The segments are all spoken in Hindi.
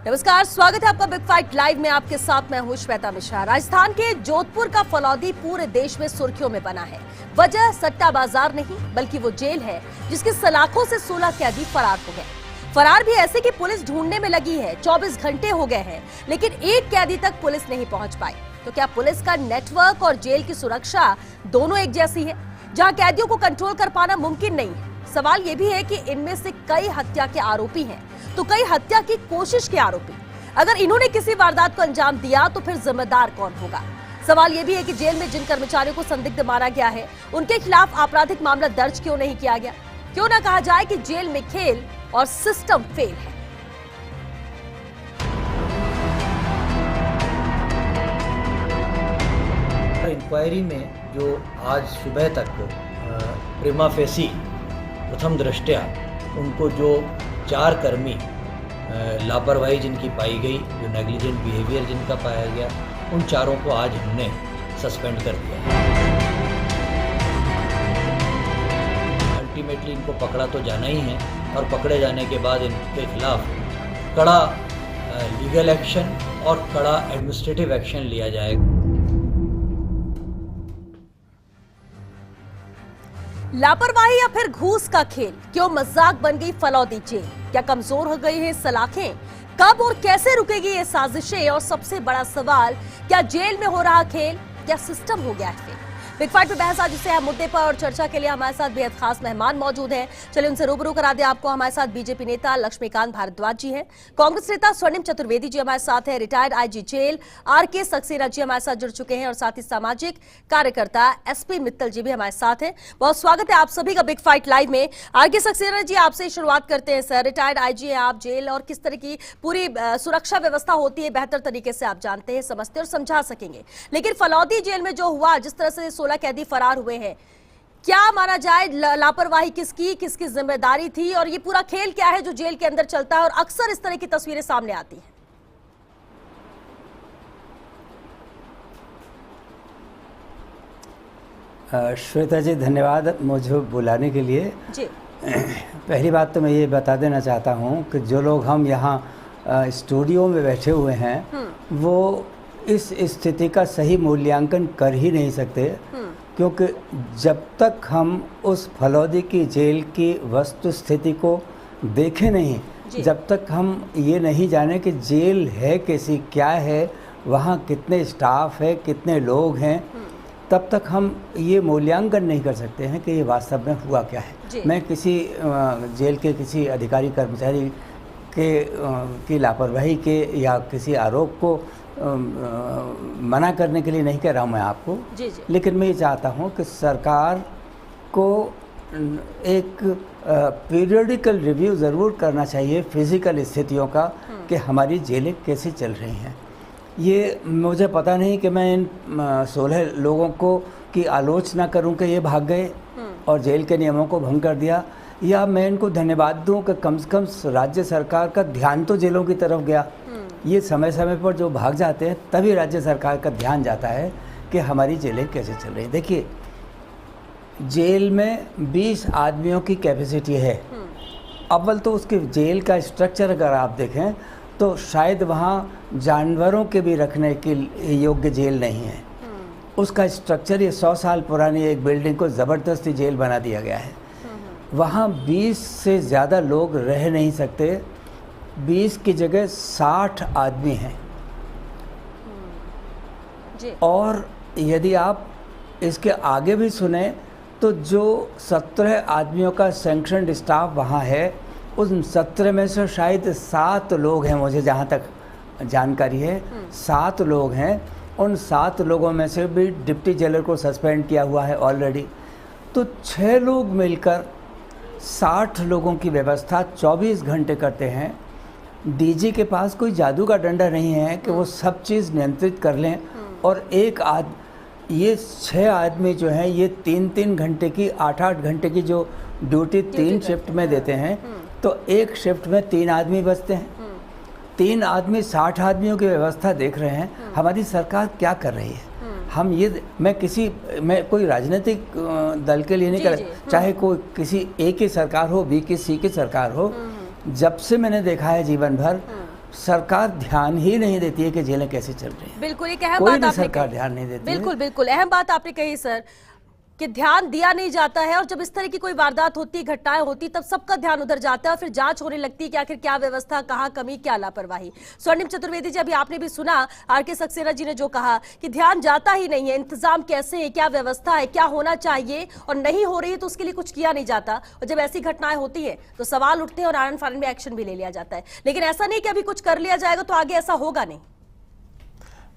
नमस्कार, स्वागत है आपका बिग फाइट लाइव में। आपके साथ मैं हूं श्वेता मिश्रा। राजस्थान के जोधपुर का फलौदी पूरे देश में सुर्खियों में बना है। वजह सट्टा बाजार नहीं बल्कि वो जेल है जिसकी सलाखों से 16 कैदी फरार हो गए। फरार भी ऐसे कि पुलिस ढूंढने में लगी है। 24 घंटे हो गए हैं लेकिन एक कैदी तक पुलिस नहीं पहुंच पाई। तो क्या पुलिस का नेटवर्क और जेल की सुरक्षा दोनों एक जैसी है, जहां कैदियों को कंट्रोल कर पाना मुमकिन नहीं है? सवाल यह भी है कि इनमें से कई हत्या के आरोपी हैं तो कई हत्या की कोशिश के आरोपी। अगर इन्होंने किसी वारदात को अंजाम दिया तो फिर जिम्मेदार कौन होगा? सवाल यह भी है कि जेल में जिन कर्मचारियों को संदिग्ध मारा गया है उनके खिलाफ आपराधिक मामला दर्ज क्यों नहीं किया गया? क्यों ना कहा जाए कि जेल में खेल और सिस्टम फेल है। इंक्वायरी में जो आज सुबह तक प्रिमा फेसी प्रथम दृष्टया उनको जो 4 कर्मी लापरवाही जिनकी पाई गई, जो नेग्लिजेंट बिहेवियर जिनका पाया गया, उन 4 को आज हमने सस्पेंड कर दिया है। अल्टीमेटली इनको पकड़ा तो जाना ही है और पकड़े जाने के बाद इनके खिलाफ कड़ा लीगल एक्शन और कड़ा एडमिनिस्ट्रेटिव एक्शन लिया जाएगा। लापरवाही या फिर घूस का खेल? क्यों मजाक बन गई फलौदी जेल? क्या कमजोर हो गई है सलाखें? कब और कैसे रुकेगी ये साजिशें? और सबसे बड़ा सवाल, क्या जेल में हो रहा खेल क्या सिस्टम हो गया है? बिग फाइट पे बहस आज इस मुद्दे पर और चर्चा के लिए हमारे साथ बेहद खास मेहमान मौजूद हैं। चलिए उनसे रूबरू करा दे आपको। हमारे साथ बीजेपी नेता लक्ष्मीकांत भारद्वाज जी हैं, कांग्रेस नेता स्वर्णिम चतुर्वेदी जी हमारे साथ हैं, retired IG jail RK Saxena ji हमारे साथ जुड़ चुके हैं और साथ ही सामाजिक कार्यकर्ता एसपी मित्तल जी भी हमारे साथ हैं। बहुत स्वागत है आप सभी का बिग फाइट लाइव में। आरके सक्सेना जी, आपसे शुरुआत करते हैं। सर, रिटायर्ड आईजी हैं आप जेल, और किस तरह की पूरी सुरक्षा व्यवस्था होती है बेहतर तरीके से आप जानते हैं, समझते और समझा सकेंगे। लेकिन फलौदी जेल में जो हुआ, जिस तरह से 16 कैदी फरार हुए हैं, क्या माना जाए लापरवाही किसकी जिम्मेदारी थी? और ये पूरा खेल क्या है जो जेल के अंदर चलता है और अक्सर इस तरह की तस्वीरें सामने आती हैं? श्वेता जी, धन्यवाद मुझे बुलाने के लिए जी। पहली बात तो मैं ये बता देना चाहता हूँ कि जो लोग हम यहाँ स्टूडियो में बैठे हुए हैं वो इस स्थिति का सही मूल्यांकन कर ही नहीं सकते, क्योंकि जब तक हम उस फलौदी की जेल की वस्तु स्थिति को देखें नहीं, जब तक हम ये नहीं जाने कि जेल है कैसी, क्या है, वहाँ कितने स्टाफ है, कितने लोग हैं, तब तक हम ये मूल्यांकन नहीं कर सकते हैं कि ये वास्तव में हुआ क्या है। मैं किसी जेल के किसी अधिकारी कर्मचारी की लापरवाही के या किसी आरोप को मना करने के लिए नहीं कह रहा हूँ मैं आपको जी। लेकिन मैं ये चाहता हूँ कि सरकार को एक पीरियडिकल रिव्यू ज़रूर करना चाहिए फिज़िकल स्थितियों का कि हमारी जेलें कैसे चल रही हैं। ये मुझे पता नहीं कि मैं इन 16 लोगों को की आलोचना करूं कि ये भाग गए और जेल के नियमों को भंग कर दिया, या मैं इनको धन्यवाद दूं कि कम से कम राज्य सरकार का ध्यान तो जेलों की तरफ गया। ये समय समय पर जो भाग जाते हैं तभी राज्य सरकार का ध्यान जाता है कि हमारी जेलें कैसे चल रही हैं। देखिए, जेल में 20 आदमियों की कैपेसिटी है। अव्वल तो उसके जेल का स्ट्रक्चर अगर आप देखें तो शायद वहाँ जानवरों के भी रखने के योग्य जेल नहीं है। उसका स्ट्रक्चर, ये 100 साल पुरानी एक बिल्डिंग को ज़बरदस्ती जेल बना दिया गया है। वहाँ 20 से ज़्यादा लोग रह नहीं सकते। 20 की जगह 60 आदमी हैं। और यदि आप इसके आगे भी सुने तो जो 17 आदमियों का सैंक्शनड स्टाफ वहाँ है, उन 17 में से शायद 7 लोग हैं, मुझे जहाँ तक जानकारी है 7 लोग हैं। उन 7 लोगों में से भी डिप्टी जेलर को सस्पेंड किया हुआ है ऑलरेडी। तो 6 लोग मिलकर 60 लोगों की व्यवस्था 24 घंटे करते हैं। डीजी के पास कोई जादू का डंडा नहीं है कि वो सब चीज़ नियंत्रित कर लें। और ये 6 आदमी जो हैं ये 3-3 घंटे की 8-8 घंटे की जो ड्यूटी 3 शिफ्ट में देते हैं, तो एक शिफ्ट में 3 आदमी बचते हैं। 3 आदमी 60 आदमियों की व्यवस्था देख रहे हैं। हमारी सरकार क्या कर रही है? मैं कोई राजनीतिक दल के लिए नहीं कर, चाहे कोई किसी ए की सरकार हो, बी की, सी की सरकार हो, जब से मैंने देखा है जीवन भर सरकार ध्यान ही नहीं देती है कि जेलें कैसे चल रही हैं। बिल्कुल, एक अहम कोई बात भी आपने सरकार कही। ध्यान नहीं देती है। बिल्कुल बिल्कुल अहम बात आपने कही सर, कि ध्यान दिया नहीं जाता है और जब इस तरह की कोई वारदात होती, घटनाएं होती, तब सबका ध्यान उधर जाता है और फिर जांच होने लगती है कि आखिर क्या व्यवस्था, कहां कमी, क्या लापरवाही। स्वर्णिम चतुर्वेदी जी, अभी आपने भी सुना आर.के. सक्सेना जी ने जो कहा कि ध्यान जाता ही नहीं है, इंतजाम कैसे है, क्या व्यवस्था है, क्या होना चाहिए, और नहीं हो रही है तो उसके लिए कुछ किया नहीं जाता। और जब ऐसी घटनाएं होती है तो सवाल उठते हैं और आनन फानन में एक्शन भी ले लिया जाता है। लेकिन ऐसा नहीं कि अभी कुछ कर लिया जाएगा तो आगे ऐसा होगा नहीं।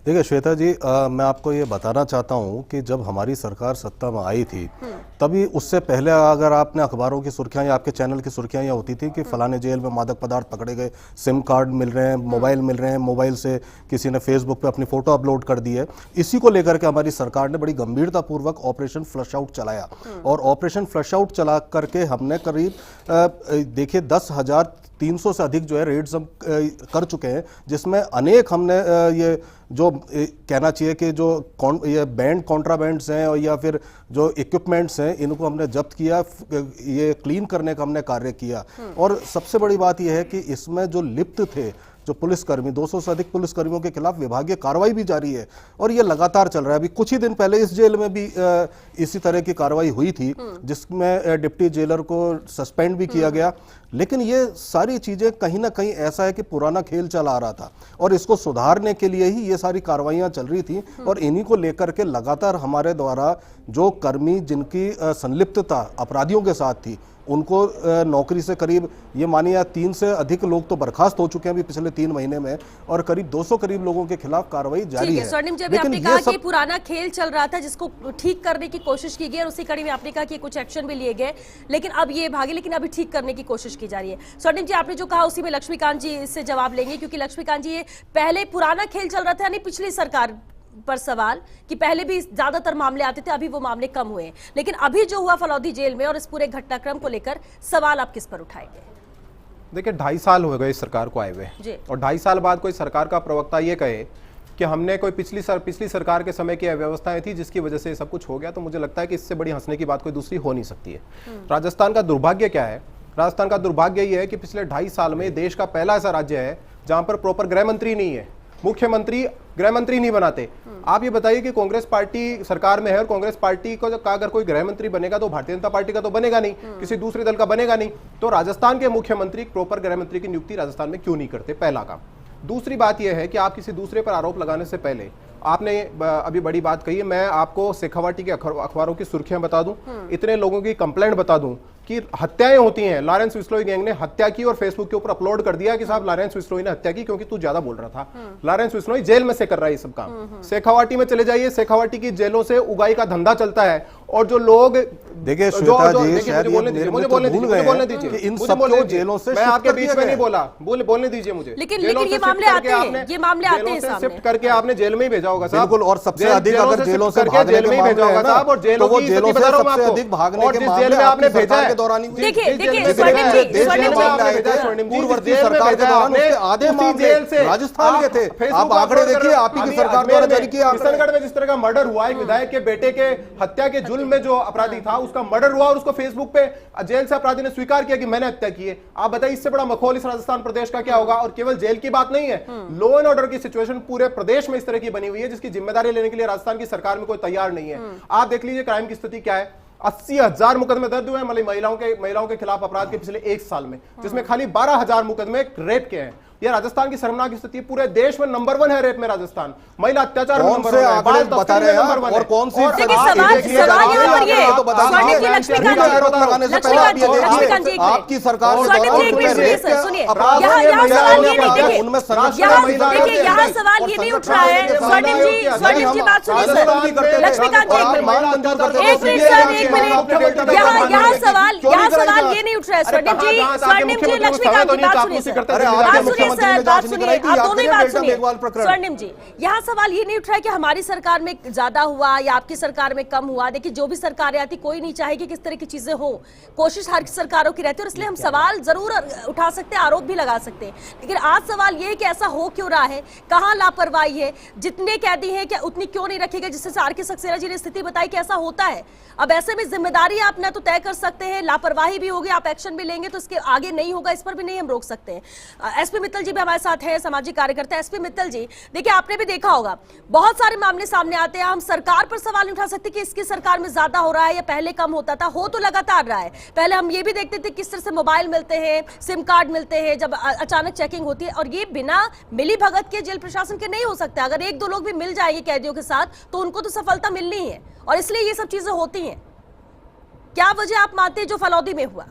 देखिए श्वेता जी, मैं आपको ये बताना चाहता हूँ कि जब हमारी सरकार सत्ता में आई थी तभी उससे पहले अगर आपने अखबारों की सुर्खियां या आपके चैनल की सुर्खियां ये होती थी कि फलाने जेल में मादक पदार्थ पकड़े गए, सिम कार्ड मिल रहे हैं, मोबाइल मिल रहे हैं, मोबाइल से किसी ने फेसबुक पे अपनी फोटो अपलोड कर दी है। इसी को लेकर के हमारी सरकार ने बड़ी गंभीरतापूर्वक ऑपरेशन फ्लश आउट चलाया और ऑपरेशन फ्लश आउट चला करके हमने करीब देखिए 10,300 से अधिक जो है रेड्स हम कर चुके हैं, जिसमें अनेक हमने ये जो कहना चाहिए कि जो ये बैंड कॉन्ट्राबैंड्स हैं और या फिर जो इक्विपमेंट्स हैं इनको हमने जब्त किया, ये क्लीन करने का हमने कार्य किया। और सबसे बड़ी बात यह है कि इसमें जो लिप्त थे जो पुलिसकर्मी, 200 से अधिक पुलिसकर्मियों के खिलाफ विभागीय कार्रवाई भी जारी है और ये लगातार चल रहा है। अभी कुछ ही दिन पहले इस जेल में भी इसी तरह की कार्रवाई हुई थी जिसमें डिप्टी जेलर को सस्पेंड भी किया गया। लेकिन ये सारी चीजें कहीं ना कहीं ऐसा है कि पुराना खेल चला आ रहा था और इसको सुधारने के लिए ही ये सारी कार्रवाइयां चल रही थी और इन्हीं को लेकर के लगातार हमारे द्वारा जो कर्मी जिनकी संलिप्तता अपराधियों के साथ थी उनको नौकरी से करीब ये मानिए 3 से अधिक लोग तो बर्खास्त हो चुके हैं अभी पिछले 3 महीने में और करीब 200 करीब लोगों के खिलाफ कार्रवाई जारी है। स्वर्णिम जी, अभी आपने कहा कि पुराना खेल चल रहा था जिसको ठीक करने की कोशिश की गई और उसी कड़ी में आपने कहा कि कुछ एक्शन भी लिए गए, लेकिन अब ये भागे, लेकिन अभी ठीक करने की कोशिश की जा रही है। स्वर्णिम जी, आपने जो कहा उसी में लक्ष्मीकांत जी इससे जवाब लेंगे, क्योंकि लक्ष्मीकांत जी ये पहले पुराना खेल चल रहा था, यानी पिछली सरकार पर सवाल कि पहले भी ज्यादातर मामले आते थे, अभी वो मामले कम हुए, लेकिन अभी जो हुआ फलौदी जेल में और इस पूरे घटनाक्रम को लेकर सवाल आप किस पर उठाएंगे? देखिए 2.5 साल हो गए इस सरकार को आए हुए और 2.5 साल बाद कोई सरकार का प्रवक्ता ये कहे कि हमने कोई पिछली सरकार के समय की व्यवस्थाएं थी जिसकी वजह से सब कुछ हो गया, तो मुझे लगता है कि इससे बड़ी हंसने की बात कोई दूसरी हो नहीं सकती है। राजस्थान का दुर्भाग्य क्या है? राजस्थान का दुर्भाग्य ये है कि पिछले 2.5 साल में देश का पहला ऐसा राज्य है जहां पर प्रॉपर गृह मंत्री नहीं है, मुख्यमंत्री गृह मंत्री नहीं बनाते। आप ये बताइए कि कांग्रेस पार्टी सरकार में है और कांग्रेस पार्टी को अगर कोई गृह मंत्री बनेगा तो भारतीय जनता पार्टी का तो बनेगा नहीं, किसी दूसरे दल का बनेगा नहीं। तो राजस्थान के मुख्यमंत्री प्रॉपर गृह मंत्री की नियुक्ति राजस्थान में क्यों नहीं करते? पहला काम। दूसरी बात यह है कि आप किसी दूसरे पर आरोप लगाने से पहले आपने अभी बड़ी बात कही है, मैं आपको शेखावाटी के अखबारों की सुर्खियां बता दूं, इतने लोगों की कंप्लेंट बता दूं कि हत्याएं होती हैं। लॉरेंस विस्लोई गैंग ने हत्या की और फेसबुक के ऊपर अपलोड कर दिया कि साहब लॉरेंस विस्लोई ने हत्या की क्योंकि तू ज्यादा बोल रहा था। लॉरेंस विस्लोई जेल में से कर रहा है ये सब काम। शेखावाटी में चले जाइए, शेखावाटी की जेलों से उगाई का धंधा चलता है और जो लोग देखिए श्वेता जी, शायद मुझे बोलने दीजिए कि इन सब को जेलों से मैं आपके बीच में नहीं बोला, बोलने दीजिए मुझे। लेकिन ये मामले आते हैं, ये मामले आते हैं सामने। शिफ्ट करके आपने जेल में ही भेजा होगा साहब। बिल्कुल, और सबसे अधिक अगर जेलों से भागने के मामले हैं ना, तो वो जेलों से सबसे अधिक भागने के मामले आपकी सरकार के दौरान ही। देखिए पूर्ववर्ती सरकार के दौरान उसके आधे मामले राजस्थान के थे। आप आंकड़े देखिए, आप ही की सरकार द्वारा जारी किए आंकड़े। किशनगढ़ में जिस तरह का मर्डर हुआ, एक विधायक के बेटे के हत्या के जुल्म में जो अपराधी था उसका मर्डर हुआ और उसको फेसबुक पे जेल से अपराधी ने स्वीकार किया कि मैंने हत्या की है। आप बताइए इससे बड़ा मखौल इस राजस्थान प्रदेश का क्या होगा? और केवल जेल की बात नहीं है, लॉ एंड ऑर्डर की सिचुएशन पूरे प्रदेश में इस तरह की बनी हुई है जिसकी जिम्मेदारी लेने के लिए राजस्थान की सरकार में कोई तैयार नहीं है। आप देख लीजिए क्राइम की स्थिति क्या है। 80,000 मुकदमे दर्ज हुए हैं महिलाओं के खिलाफ अपराध के पिछले 1 साल में, जिसमें खाली 12,000 मुकदमे रेप के हैं। यह राजस्थान की शर्मनाक स्थिति, पूरे देश में नंबर 1 है रेप में राजस्थान। महिला अत्याचार में नंबर 1 है, बाल तस्करी में नंबर 1 है। और कौन सी लक्ष्मीकांत जी आपकी सरकार यहाँ सवाल ये नहीं उठ रहा है। स्वर्णिम जी बात सुनिए सर। लक्ष्मीकांत जी एक मिनट, यहाँ सवाल ये नहीं उठ रहा है। स्वर्णिम जी लक्ष्मीकांत जी बात सुनिए बात सुनिए, आप दोनों ही बात सुनिए। स्वर्णिम जी, यहाँ सवाल ये नहीं उठ रहा है कि हमारी सरकार में ज्यादा हुआ या आपकी सरकार में कम हुआ। देखिए जो भी सरकारें आती, कोई नहीं चाहेगी कि इस तरह की चीजें हो, कोशिश हर सरकारों की रहती है और इसलिए हम सवाल जरूर उठा सकते हैं, आरोप भी लगा सकते हैं। लेकिन आज सवाल ये है कि ऐसा हो क्यों रहा है, कहाँ लापरवाही है, जितने कैदी हैं क्या उतनी क्यों नहीं रखी गई, जिससे आर.के. सक्सेना जी ने स्थिति बताई कि ऐसा होता है। अब ऐसे में जिम्मेदारी आप न तो तय कर सकते हैं, लापरवाही भी होगी, आप एक्शन भी लेंगे तो इसके आगे नहीं होगा, इस पर भी नहीं हम रोक सकते हैं। एसपी मित्तल जी भी हमारे साथ हैं, सामाजिक कार्यकर्ता। एसपी मित्तल जी, देखिए आपने भी देखा होगा बहुत सारे मामले सामने आते हैं, हम सरकार पर सवाल नहीं उठा सकते कि इसकी सरकार में ज्यादा हो रहा है या पहले कम होता था, हो तो लगातार रहा है। पहले हम ये भी देखते थे किस तरह से मोबाइल मिलते हैं, सिम कार्ड मिलते हैं जब अचानक चेकिंग होती है, और ये बिना मिली भगत के जेल प्रशासन के नहीं हो सकता। अगर एक दो लोग भी मिल जाएंगे कैदियों के साथ तो उनको तो सफलता मिलनी है, और इसलिए ये सब चीजें होती हैं। क्या वजह आप मानते हैं जो फलौदी में हुआ?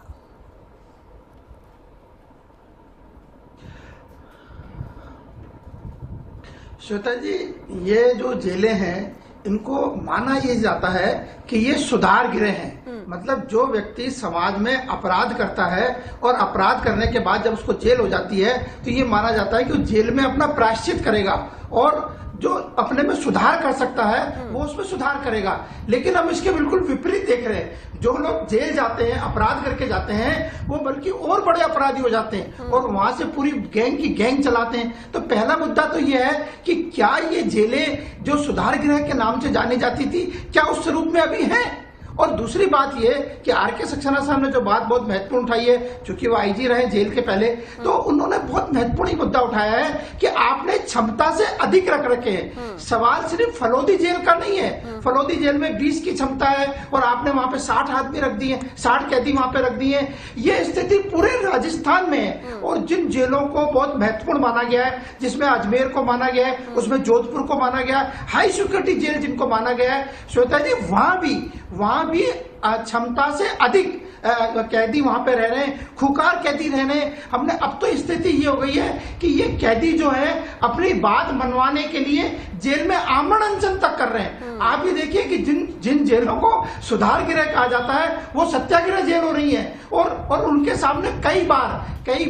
श्वेता जी, ये जो जेलें हैं इनको माना ये जाता है कि ये सुधार गृह हैं। मतलब जो व्यक्ति समाज में अपराध करता है और अपराध करने के बाद जब उसको जेल हो जाती है तो ये माना जाता है कि वो जेल में अपना प्रायश्चित करेगा, और जो अपने में सुधार कर सकता है वो उसमें सुधार करेगा। लेकिन हम इसके बिल्कुल विपरीत देख रहे हैं। जो लोग जेल जाते हैं, अपराध करके जाते हैं, वो बल्कि और बड़े अपराधी हो जाते हैं और वहां से पूरी गैंग की गैंग चलाते हैं। तो पहला मुद्दा तो ये है कि क्या ये जेलें जो सुधार गृह के नाम से जानी जाती थी, क्या उस स्वरूप में अभी हैं? और दूसरी बात ये कि आर.के. सक्सेना साहब ने जो बात बहुत महत्वपूर्ण उठाई है, चूंकि वो आईजी रहे जेल के पहले, तो उन्होंने बहुत महत्वपूर्ण मुद्दा उठाया है कि आपने क्षमता से अधिक रख रखे हैं। सवाल सिर्फ फलौदी जेल का नहीं है। फलौदी जेल में 20 की क्षमता है और आपने वहां पे 60 आदमी रख दिए, 60 कैदी वहां पे रख दिए। ये स्थिति पूरे राजस्थान में है। और जिन जेलों को बहुत महत्वपूर्ण माना गया है, जिसमें अजमेर को माना गया है, उसमें जोधपुर को माना गया है, हाई सिक्योरिटी जेल जिनको माना गया है, श्वेता जी, वहां भी क्षमता से अधिक कैदी वहां पे रह रहे हैं, खुकार कैदी रह रहे हैं। हमने अब तो स्थिति ये हो गई है कि ये कैदी जो है अपनी बात मनवाने के लिए जेल में आमरण अनशन तक कर रहे हैं। आप ये देखिए कि जिन जेलों को सुधार गृह कहा जाता है वो सत्याग्रह जेल हो रही है, और उनके सामने कई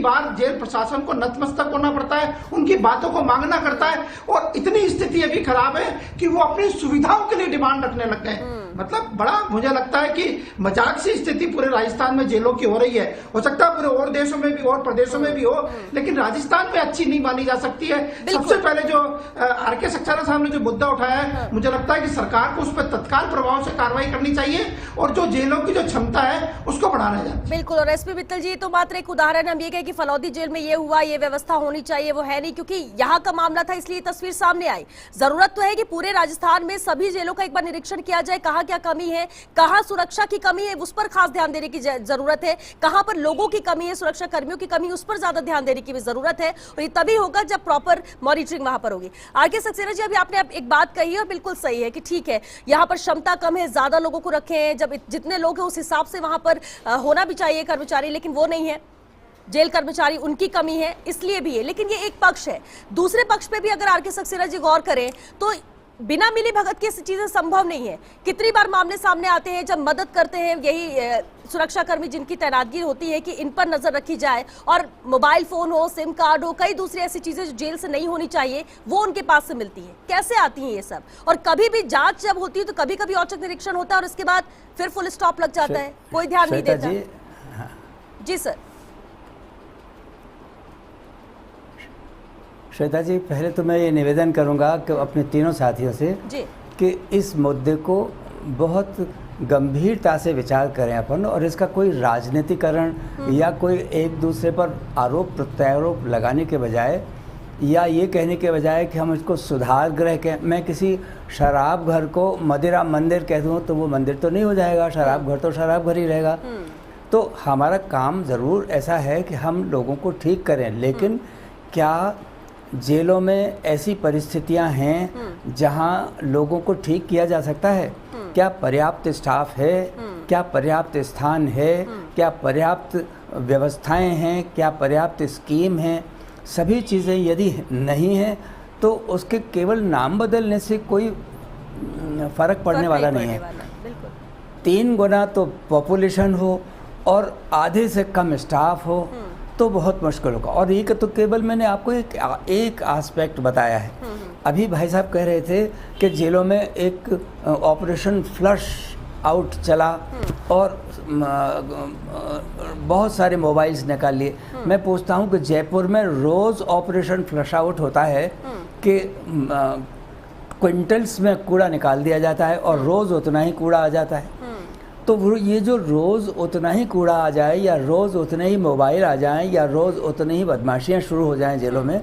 बार जेल प्रशासन को नतमस्तक होना पड़ता है, उनकी बातों को मांगना करता है। और इतनी स्थिति अभी खराब है कि वो अपनी सुविधाओं के लिए डिमांड रखने लग गए। मतलब बड़ा मुझे लगता है कि मजाक सी स्थिति पूरे राजस्थान में जेलों की हो रही है। हो सकता है पूरे और देशों में भी और प्रदेशों में भी हो, लेकिन राजस्थान में अच्छी नहीं मानी जा सकती है। सबसे पहले जो आर.के. सक्सेना साहब ने जो मुद्दा उठाया है, मुझे लगता है कि सरकार को उस पर तत्काल प्रभाव से कार्रवाई करनी चाहिए और जो जेलों की जो क्षमता है उसको बढ़ाना चाहिए। बिल्कुल। और एसपी मित्तल जी, तो मात्र एक उदाहरण हम ये कहें कि फलौदी जेल में ये हुआ, ये व्यवस्था होनी चाहिए, वो है नहीं, क्योंकि यहाँ का मामला था इसलिए तस्वीर सामने आई। जरूरत तो है कि पूरे राजस्थान में सभी जेलों का एक बार निरीक्षण किया जाए, कहाँ क्या कमी है, कहाँ सुरक्षा की कमी है, उस पर खास ध्यान देने की जरूरत है, कहाँ पर लोगों की कमी है, सुरक्षा कर्मियों की कमी, उस पर ज्यादा ध्यान देने की भी जरूरत है। और ये तभी होगा जब प्रॉपर मॉनिटरिंग वहां पर होगी। आर.के. सक्सेना जी, अभी आपने एक बात कही है और बिल्कुल सही है कि ठीक है, यहाँ पर क्षमता कम है, ज्यादा लोगों को रखे हैं, जब जितने लोग हैं उस हिसाब से वहां पर होना भी चाहिए कर्मचारी, लेकिन वो नहीं है। जेल कर्मचारी, उनकी कमी है, इसलिए भी है। लेकिन ये एक पक्ष है। दूसरे पक्ष पे भी अगर आर.के. सक्सेना जी गौर करें तो बिना मिली भगत की चीजें संभव नहीं है। कितनी बार मामले सामने आते हैं जब मदद करते हैं यही सुरक्षा कर्मी जिनकी तैनातगी होती है कि इन पर नजर रखी जाए, और मोबाइल फोन हो, सिम कार्ड हो, कई दूसरी ऐसी चीजें जो जेल से नहीं होनी चाहिए वो उनके पास से मिलती है। कैसे आती हैं ये सब? और कभी भी जांच जब होती है तो कभी कभी औचक निरीक्षण होता है और उसके बाद फिर फुल स्टॉप लग जाता है, कोई ध्यान नहीं देता। जी सर। श्वेता जी, पहले तो मैं ये निवेदन करूंगा कि अपने तीनों साथियों से कि इस मुद्दे को बहुत गंभीरता से विचार करें अपन, और इसका कोई राजनीतिकरण या कोई एक दूसरे पर आरोप प्रत्यारोप लगाने के बजाय, या ये कहने के बजाय कि हम इसको सुधार गृह कहें। मैं किसी शराब घर को मदिरा मंदिर कह दूँ तो वो मंदिर तो नहीं हो जाएगा, शराब घर तो शराब घर ही रहेगा। तो हमारा काम ज़रूर ऐसा है कि हम लोगों को ठीक करें, लेकिन क्या जेलों में ऐसी परिस्थितियां हैं जहां लोगों को ठीक किया जा सकता है? क्या पर्याप्त स्टाफ है? क्या पर्याप्त स्थान है? क्या पर्याप्त व्यवस्थाएं हैं? क्या पर्याप्त स्कीम है? सभी चीज़ें यदि नहीं हैं तो उसके केवल नाम बदलने से कोई फ़र्क पड़ने वाला नहीं है। 3 गुना तो पॉपुलेशन हो और आधे से कम स्टाफ हो तो बहुत मुश्किल होगा। और ये तो केवल मैंने आपको एक एस्पेक्ट बताया है। अभी भाई साहब कह रहे थे कि जेलों में एक ऑपरेशन फ्लश आउट चला और बहुत सारे मोबाइल्स निकाल लिए। मैं पूछता हूँ कि जयपुर में रोज़ ऑपरेशन फ्लश आउट होता है कि क्विंटल्स में कूड़ा निकाल दिया जाता है और रोज़ उतना ही कूड़ा आ जाता है। तो ये जो रोज़ उतना ही कूड़ा आ जाए या रोज़ उतने ही मोबाइल आ जाएं या रोज़ उतनी ही बदमाशियां शुरू हो जाएं जेलों में,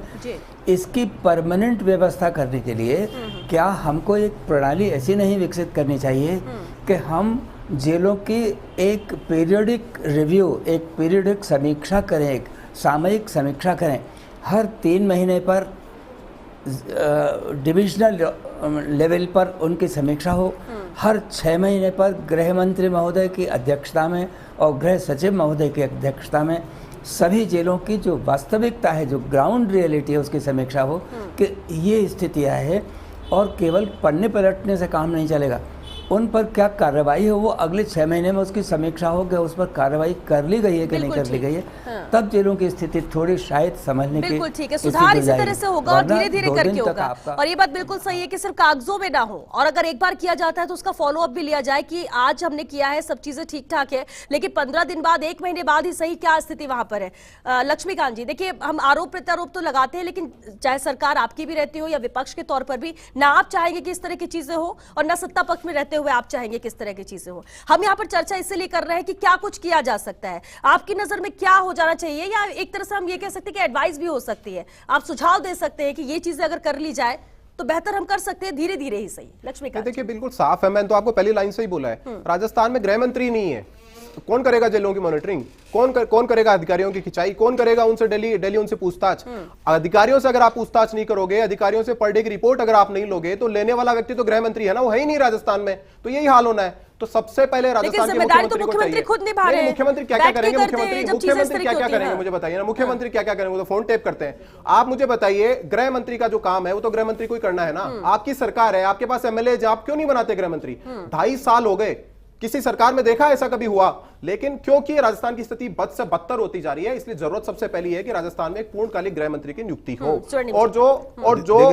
इसकी परमानेंट व्यवस्था करने के लिए क्या हमको एक प्रणाली ऐसी नहीं विकसित करनी चाहिए कि हम जेलों की एक पीरियडिक रिव्यू, एक पीरियडिक समीक्षा करें, एक सामयिक समीक्षा करें। हर 3 महीने पर डिविजनल लेवल पर उनकी समीक्षा हो, हर 6 महीने पर गृह मंत्री महोदय की अध्यक्षता में और गृह सचिव महोदय की अध्यक्षता में सभी जेलों की जो वास्तविकता है, जो ग्राउंड रियलिटी है, उसकी समीक्षा हो कि ये स्थितियाँ है। और केवल पन्ने पलटने से काम नहीं चलेगा, उन पर क्या कार्रवाई हो वो अगले 6 महीने में उसकी समीक्षा हो कि उस पर कार्रवाई कर ली गई है कि नहीं कर ली गई है। तब जेलों की स्थिति थोड़ी शायद समझने की बिल्कुल ठीक है, सुधार इसी तरह से होगा और धीरे धीरे करके होगा। और ये बात बिल्कुल सही है कि सिर्फ कागजों में ना हो, और अगर एक बार किया जाता है तो उसका फॉलो अप भी लिया जाए कि आज हमने किया है, सब चीजें ठीक ठाक है, लेकिन 15 दिन बाद, 1 महीने बाद ही सही क्या स्थिति वहां पर है। लक्ष्मीकांत जी, देखिए हम आरोप प्रत्यारोप तो लगाते हैं, लेकिन चाहे सरकार आपकी भी रहती हो या विपक्ष के तौर पर भी, ना आप चाहेंगे कि इस तरह की चीजें हो और ना सत्ता पक्ष में रहते हुए आप चाहेंगे किस तरह की चीजें हो। हम यहाँ पर चर्चा इसलिए कर रहे हैं कि क्या कुछ किया जा सकता है, आपकी नजर में क्या हो जाना चाहिए, या एक तरह से हम ये कह सकते हैं कि एडवाइस भी हो सकती है, आप सुझाव दे सकते हैं कि ये चीजें अगर कर ली जाए तो बेहतर हम कर सकते हैं, धीरे धीरे ही सही। लक्ष्मीकांत, देखिए बिल्कुल साफ है, मैंने तो आपको पहली लाइन से ही बोला है, राजस्थान में गृह मंत्री नहीं है, तो कौन करेगा जेलों की मॉनिटरिंग, कौन करेगा अधिकारियों की खिंचाई, कौन करेगा उनसे डेली उनसे पूछताछ। अधिकारियों से अगर आप पूछताछ नहीं करोगे, अधिकारियों से पर डे की रिपोर्ट अगर आप नहीं लोगे, तो लेने वाला व्यक्ति तो गृह मंत्री है ना, वो है ही नहीं राजस्थान में, तो यही हाल होना है। तो सबसे पहले राजस्थान के मुख्यमंत्री खुद निभा रहे हैं। मुख्यमंत्री क्या क्या करेंगे, मुख्यमंत्री क्या क्या करेंगे मुझे बताइए ना, मुख्यमंत्री क्या क्या करेंगे, वो तो फोन टेप करते हैं। आप मुझे बताइए, गृह मंत्री का जो काम है वो तो गृह मंत्री को ही करना है ना, आपकी सरकार है, आपके पास एमएलए, आप क्यों नहीं बनाते गृह मंत्री? 2.5 साल हो गए, किसी सरकार में देखा ऐसा कभी हुआ? लेकिन क्योंकि राजस्थान की स्थिति बद से बदतर होती जा रही है, इसलिए जरूरत सबसे पहली है कि राजस्थान में एक पूर्णकालिक गृह मंत्री की नियुक्ति हो। और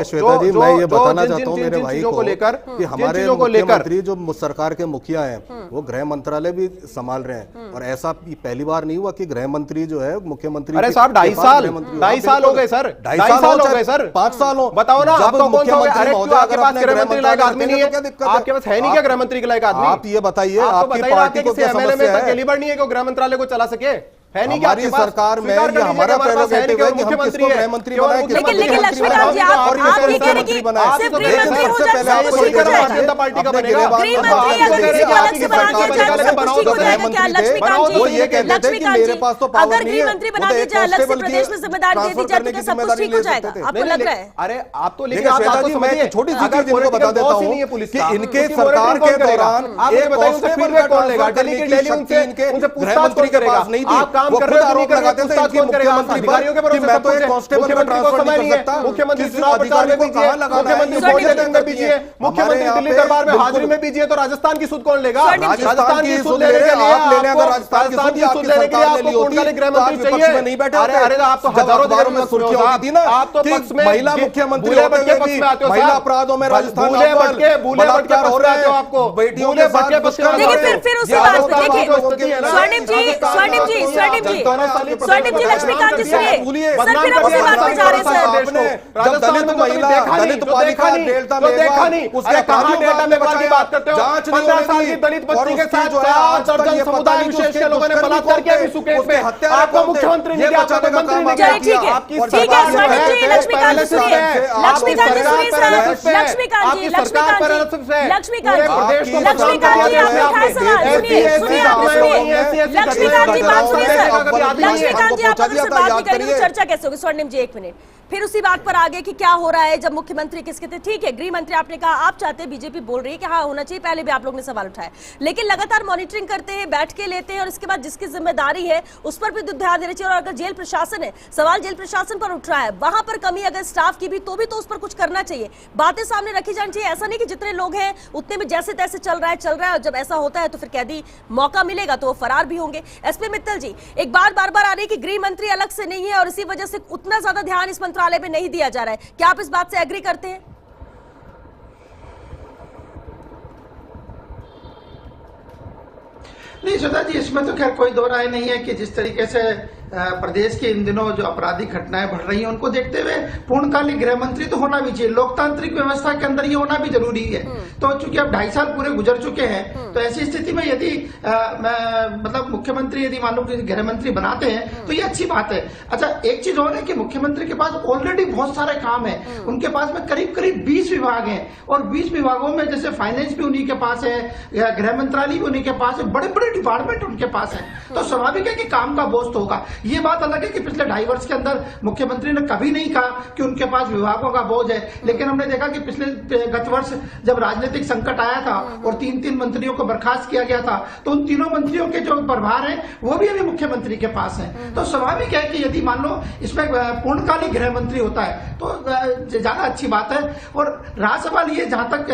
श्वेता जी, मैं ये बताना चाहता हूं मेरे भाई को लेकर कि हमारे मुख्यमंत्री जो सरकार के मुखिया हैं वो गृह मंत्रालय भी संभाल रहे हैं, और ऐसा पहली बार नहीं हुआ कि गृह मंत्री जो है मुख्यमंत्री। अरे साहब 2.5 साल हो गए सर, 2.5 साल हो गए सर, 5 साल हो, बताओ ना आपको कौन सा? अरे आपके पास गृह मंत्री लायक आदमी नहीं है, आपके पास है नहीं क्या गृह मंत्री के लायक आदमी? आप ये बताइए, आपकी पार्टी को क्या समस्या है? कैलिबर नहीं है कि गृह मंत्रालय को चला सके, है नहीं? हमारी सरकार में हमारा प्रेरोगेटिव है कि हम किसको गृह मंत्री बनाएं, लेकिन लक्ष्मीकांत जी, आप ये कह रहे कि सिर्फ गृह मंत्री हो जाए तो ठीक हो जाएगा? जनता पार्टी का बनेगा गृह मंत्री अगर किसी को अलग से बना दिया जाए तो सब कुछ ठीक हो जाएगा क्या? लक्ष्मीकांत जी, अगर गृह मंत्री बना दिया जाए, अलग से प्रदेश में जिम्मेदारी दे दी जाए तो क्या सब कुछ ठीक हो जाएगा? आपको लग रहा है? अरे आप तो लेकिन मैं छोटी सी चीज इनको बता देता हूं कि इनके सरकार के दौरान एक कांस्टेबल कौन लेगा, दिल्ली की शक्ति इनके गृह मंत्री के पास नहीं थी, काम कर रहे हो लगाते थे इनके मुख्यमंत्री पर कि मैं तो एक कांस्टेबल को ट्रांसफर नहीं कर सकता। मुख्यमंत्री चुनाव प्रचार में बीजिए, मुख्यमंत्री भोजन के अंदर बीजिए, मुख्यमंत्री दिल्ली दरबार में हाजिरी में बीजिए, तो राजस्थान की सुध कौन लेगा? राजस्थान की सुध लेने के लिए आप लेने, अगर राजस्थान की सुध लेने के लिए आपको पूर्णकालिक गृह मंत्री चाहिए। नहीं बैठे, अरे आप तो हजारों दिनों में सुर्खियां होती थी ना, आप तो पक्ष में महिला मुख्यमंत्री होते हुए भी महिला अपराधों में राजस्थान बलात्कार हो रहे हैं, आपको बेटियों के साथ फिर उसी बात पे देखिए स्वर्णिम जी, लक्ष्मीकांत जी सुनिए सर, फिर हम उसी बात पे जा रहे हैं सर। जब दलित महिला, दलित बालिका डेल्टा में उसके कहां डेटा में की बात करते हो? 15 साल की दलित बच्ची के साथ 4 दर्जन समुदाय विशेष के लोगों ने बलात्कार किया इस केस में, आपको मुख्यमंत्री नहीं दिया, आपको मंत्री नहीं दिया। ठीक है स्वर्णिम जी, लक्ष्मीकांत जी सुनिए, लक्ष्मीकांत जी सुनिए सर, लक्ष्मीकांत जी आप उठाए सवाल, सुनिए आप सुनिए, लक्ष्मीकांत जी बात सुनिए सर, लक्ष्मीकांत जी आप अगर से बात नहीं करेंगे तो चर्चा कैसे होगी? स्वर्णिम जी 1 मिनट, फिर उसी बात पर आगे कि क्या हो रहा है जब मुख्यमंत्री किसके थे? ठीक है, गृह मंत्री आपने कहा आप चाहते हैं, बीजेपी बोल रही है कि हाँ होना चाहिए, पहले भी आप लोग ने सवाल उठाया, लेकिन लगातार मॉनिटरिंग करते हैं, बैठ के लेते हैं, और इसके बाद जिसकी जिम्मेदारी है उस पर भी ध्यान देना चाहिए। और अगर जेल प्रशासन है, सवाल जेल प्रशासन पर उठ रहा है, वहां पर कमी अगर स्टाफ की भी तो उस पर कुछ करना चाहिए, बातें सामने रखी जानी चाहिए। ऐसा नहीं कि जितने लोग हैं उतने में जैसे तैसे चल रहा है, और जब ऐसा होता है तो फिर कैदी मौका मिलेगा तो वो फरार भी होंगे। एसपी मित्तल जी, एक बात बार बार आ रही है कि गृह मंत्री अलग से नहीं है और इसी वजह से उतना ज्यादा ध्यान इस मंत्रालय में नहीं दिया जा रहा है, क्या आप इस बात से एग्री करते हैं? नहीं श्वेता जी, इसमें तो खैर कोई दो राय नहीं है कि जिस तरीके से प्रदेश के इन दिनों जो आपराधिक घटनाएं बढ़ रही हैं उनको देखते हुए पूर्णकालिक गृह मंत्री तो होना भी चाहिए, लोकतांत्रिक व्यवस्था के अंदर ये होना भी जरूरी है। तो चूंकि अब 2.5 साल पूरे गुजर चुके हैं, तो ऐसी स्थिति में यदि मतलब मुख्यमंत्री यदि मान लो कि गृह मंत्री बनाते हैं तो ये अच्छी बात है। अच्छा, एक चीज और है कि मुख्यमंत्री के पास ऑलरेडी बहुत सारे काम है, उनके पास में करीब करीब 20 विभाग हैं, और 20 विभागों में जैसे फाइनेंस भी उन्हीं के पास है, गृह मंत्रालय भी उन्हीं के पास है, बड़े बड़े डिपार्टमेंट उनके पास है, तो स्वाभाविक है कि काम का बोझ तो होगा। ये बात अलग है कि पिछले 2.5 वर्ष के अंदर मुख्यमंत्री ने कभी नहीं कहा कि उनके पास विभागों का बोझ है, लेकिन हमने देखा कि गत वर्ष जब राजनीतिक संकट आया था और 3 मंत्रियों को बर्खास्त किया गया था, तो उन तीनों मंत्रियों के जो प्रभार हैं वो भी अभी मुख्यमंत्री के पास हैं। तो स्वाभाविक है कि यदि मान लो इसमें पूर्णकालिक गृह मंत्री होता है तो ज्यादा अच्छी बात है। और रहा सवाल ये जहां तक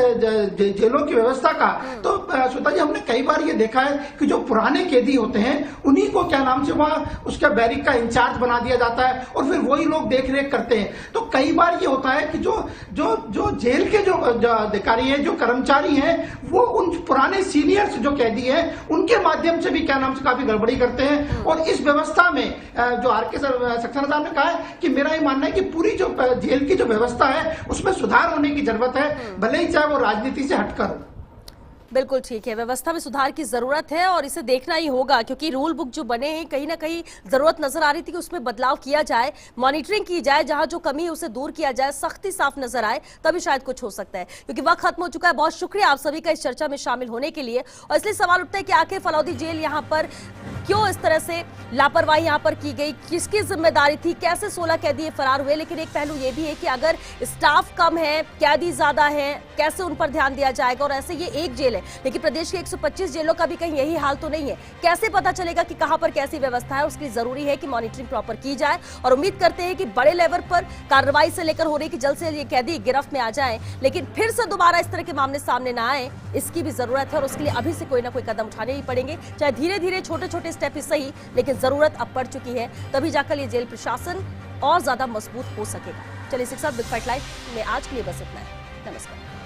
जेलों की व्यवस्था का, तो श्वेता जी हमने कई बार ये देखा है कि जो पुराने कैदी होते हैं उन्हीं को क्या नाम से वहां उसका बैरिक का इंचार्ज बना दिया जाता है और फिर वही लोग देख रेख करते हैं। तो कई बार ये होता है कि जो जेल के जो अधिकारी हैं, जो कर्मचारी हैं, वो उन पुराने सीनियर्स जो कैदी हैं उनके माध्यम से भी क्या नाम से काफी गड़बड़ी करते हैं। और इस व्यवस्था में जो आर.के. सक्सेना साहब ने कहा है कि मेरा ये मानना है कि पूरी जो जेल की जो व्यवस्था है उसमें सुधार होने की जरूरत है, भले ही चाहे वो राजनीति से हटकर हो। बिल्कुल ठीक है, व्यवस्था में सुधार की जरूरत है और इसे देखना ही होगा, क्योंकि रूल बुक जो बने हैं कहीं ना कहीं जरूरत नजर आ रही थी कि उसमें बदलाव किया जाए, मॉनिटरिंग की जाए, जहां जो कमी है उसे दूर किया जाए, सख्ती साफ नजर आए, तभी शायद कुछ हो सकता है। क्योंकि वक्त खत्म हो चुका है। बहुत शुक्रिया आप सभी का इस चर्चा में शामिल होने के लिए। और इसलिए सवाल उठता है कि आखिर फलौदी जेल यहाँ पर क्यों इस तरह से लापरवाही यहाँ पर की गई, किसकी जिम्मेदारी थी, कैसे 16 कैदी फरार हुए। लेकिन एक पहलू ये भी है कि अगर स्टाफ कम है, कैदी ज्यादा है, कैसे उन पर ध्यान दिया जाएगा। और ऐसे ये एक जेल है, लेकिन प्रदेश के 125 जेलों का भी कहीं यही हाल तो नहीं है। कैसे पता चलेगा कि कहां पर कैसी व्यवस्था है? उसकी जरूरी है कि मॉनिटरिंग प्रॉपर की जाए। और उम्मीद करते हैं कि बड़े लेवल पर कार्रवाई से लेकर हो रही कि जल्द से ये कैदी गिरफ्त में आ जाएं, लेकिन फिर से दोबारा इस तरह के मामले सामने ना आए, इसकी भी जरूरत है। और उसके लिए अभी से कोई ना कोई कदम उठाने ही पड़ेंगे, चाहे धीरे धीरे छोटे छोटे स्टेप ही सही, लेकिन जरूरत अब पड़ चुकी है। तभी जाकर ये जेल प्रशासन और ज्यादा मजबूत हो सकेगा। चलिए 6 बिग फाइट लाइव में आज के लिए बस इतना है। नमस्कार।